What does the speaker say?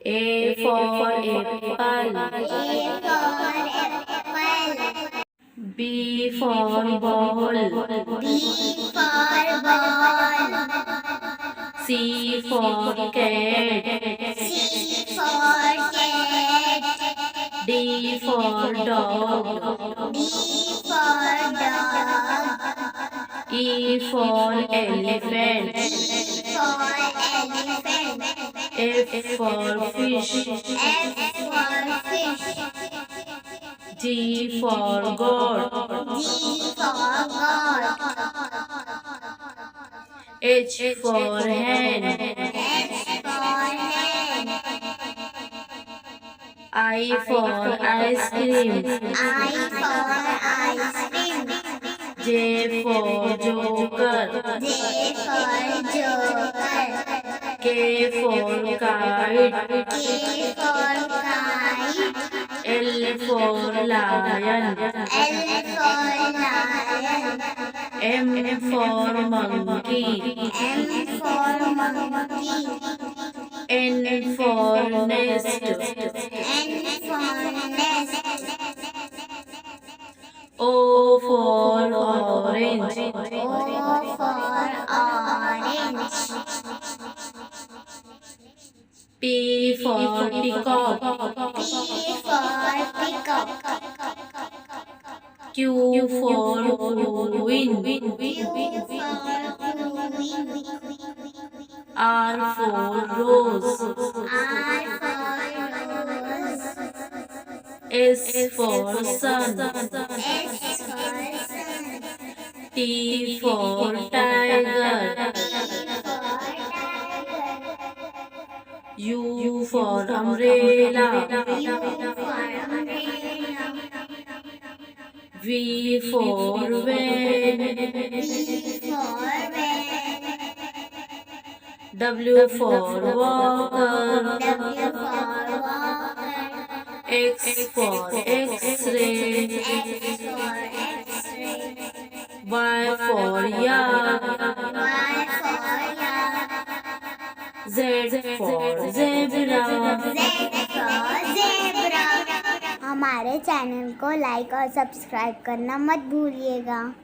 A for apple. A for apple. B for ball. B for ball. C for cat. C for cat. D for dog. D for dog. E for elephant. E for elephant. F for fish. F for fish. G for goat. G for goat. H for hen. H for hen. I for ice cream. I for ice cream. J for joker. J for joker. K for kite. K for kite. L for lion. L for lion. M for monkey. M for monkey. N for nest. N for nest. O for orange. O for orange. P for peacock. P for peacock. Q for queen. Q for queen. R for rose. R for rose. S for sun. S for sun. T for tiger. U for umbrella. U for umbrella. V for van. V for van. W for walker. W for walker. X for X-ray. X for X-ray. Y for yak. Y for yak. Z for zebra. Z for zebra. हमारे channel को like और subscribe करना मत भूलिएगा।